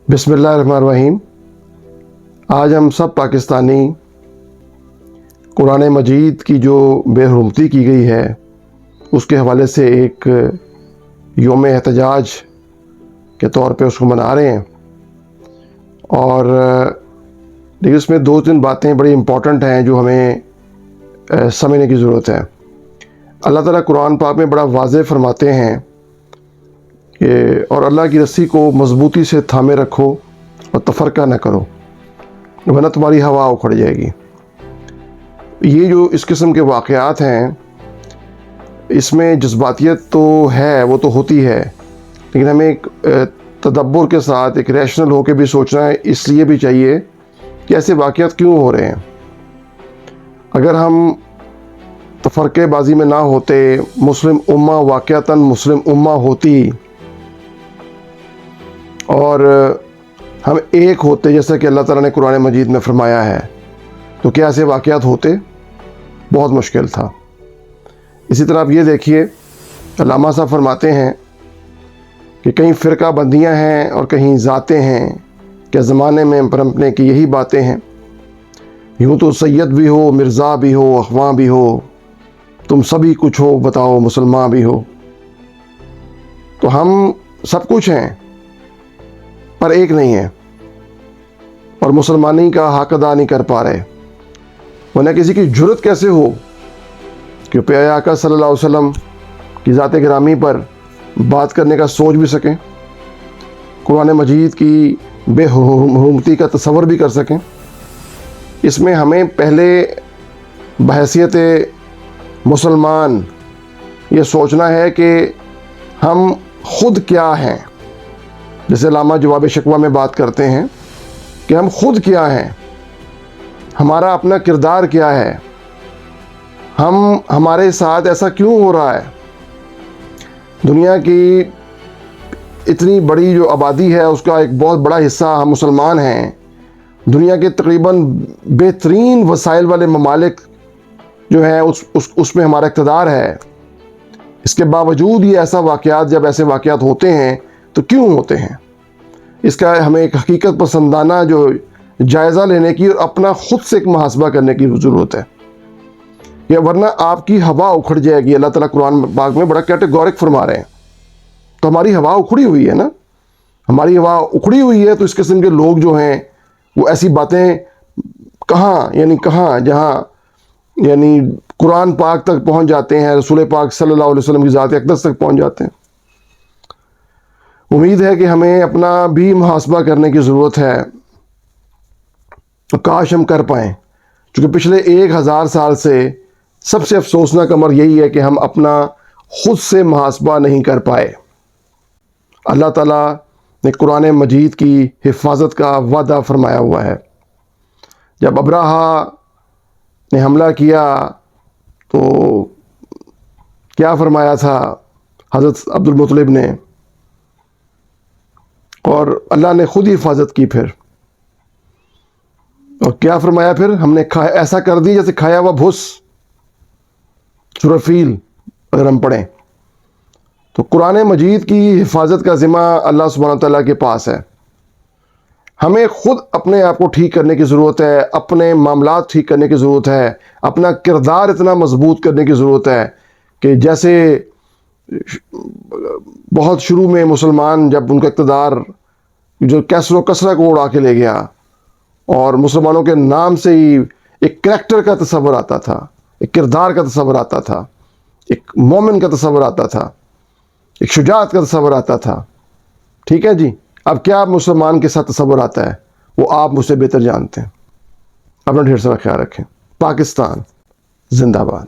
बिस्मिल्लाहिर्रहमानिर्रहीम। आज हम सब पाकिस्तानी कुरान मजीद की जो बेहुरमती की गई है उसके हवाले से एक योम एहतजाज के तौर पे उसको मना रहे हैं। और लेकिन इसमें दो तीन बातें बड़ी इम्पॉर्टेंट हैं जो हमें समझने की ज़रूरत है। अल्लाह ताला कुरान पाक में बड़ा वाज़ेह फरमाते हैं कि और अल्लाह की रस्सी को मजबूती से थामे रखो और तफरका न करो वरना तुम्हारी हवा उखड़ जाएगी। ये जो इस किस्म के वाक़यात हैं इसमें जज्बातियत तो है, वो तो होती है, लेकिन हमें एक तदब्बुर के साथ एक रैशनल होकर भी सोचना है। इसलिए भी चाहिए कि ऐसे वाक़यात क्यों हो रहे हैं। अगर हम तफरक़ेबाज़ी में ना होते, मुस्लिम उम्मा वाक़यातन मुस्लिम उम्मा होती और हम एक होते जैसा कि अल्लाह ताला ने कुरान मजीद में फरमाया है, तो क्या ऐसे वाक़यात होते? बहुत मुश्किल था। इसी तरह आप ये देखिए, अल्लामा साहब फरमाते हैं कि कहीं फ़िरका बंदियाँ हैं और कहीं ज़ातें हैं, क्या ज़माने में पनपने की यही बातें हैं। यूँ तो सैयद भी हो, मिर्ज़ा भी हो, अख़वां भी हो, तुम सभी कुछ हो, बताओ मुसलमान भी हो। तो हम सब कुछ हैं पर एक नहीं है और मुसलमानी का हक अदा नहीं कर पा रहे। वरना किसी की जुर्रत कैसे हो कि प्यारे आका सल्लल्लाहु अलैहि वसल्लम की ज़ात गिरामी पर बात करने का सोच भी सकें, कुरान मजीद की बेहुरमती का तसव्वुर भी कर सकें। इसमें हमें पहले बहैसियत मुसलमान ये सोचना है कि हम खुद क्या हैं। जैसे अल्लामा जवाब शिकवा में बात करते हैं कि हम खुद क्या हैं, हमारा अपना किरदार क्या है, हमारे साथ ऐसा क्यों हो रहा है। दुनिया की इतनी बड़ी जो आबादी है उसका एक बहुत बड़ा हिस्सा हम मुसलमान हैं। दुनिया के तकरीबन बेहतरीन वसाइल वाले ममालिक जो हैं उसमें हमारा इक़्तिदार है। इसके बावजूद ये ऐसा वाक़यात, जब ऐसे वाक़यात होते हैं तो क्यों होते हैं, इसका हमें एक हकीकत पसंदाना जो जायज़ा लेने की और अपना ख़ुद से एक मुहासबा करने की ज़रूरत है, या वरना आपकी हवा उखड़ जाएगी। अल्लाह ताला कुरान पाक में बड़ा कैटेगोरिक फरमा रहे हैं। तो हमारी हवा उखड़ी हुई है ना, हमारी हवा उखड़ी हुई है। तो इस किस्म के लोग जो हैं वो ऐसी बातें कहाँ जहाँ कुरान पाक तक पहुँच जाते हैं, रसूल पाक सल्लल्लाहु अलैहि वसल्लम की ज़ात अक़दस तक पहुँच जाते हैं। उम्मीद है कि हमें अपना भी मुहासबा करने की ज़रूरत है। काश हम कर पाएँ, क्योंकि पिछले 1000 साल से सबसे अफसोसनाक अमर यही है कि हम अपना ख़ुद से मुहासबा नहीं कर पाए। अल्लाह ताला ने कुरान मजीद की हिफाजत का वादा फरमाया हुआ है। जब अब्राहा ने हमला किया तो क्या फरमाया था हज़रत अब्दुल मुत्तलिब ने, और अल्लाह ने ख़ुद ही हिफाजत की। फिर और क्या फरमाया, फिर हमने ऐसा कर दी जैसे खाया हुआ भूस, सूरह फील अगर हम पढ़ें। तो कुरान मजीद की हिफाजत का ज़िम्मा अल्लाह सुब्हानहू तआला के पास है। हमें ख़ुद अपने आप को ठीक करने की ज़रूरत है, अपने मामलात ठीक करने की ज़रूरत है, अपना किरदार इतना मजबूत करने की ज़रूरत है कि जैसे बहुत शुरू में मुसलमान, जब उनका इक़्तिदार जो कैसर कसरा को उड़ा के ले गया और मुसलमानों के नाम से ही एक करैक्टर का तस्वर आता था, एक किरदार का तस्वर आता था, एक मोमिन का तस्वर आता था, एक शुजाअत का तस्वर आता था। ठीक है जी, अब क्या मुसलमान के साथ तस्वर आता है वो आप मुझसे बेहतर जानते हैं। अपना ढेर सारा ख्याल रखें। पाकिस्तान जिंदाबाद।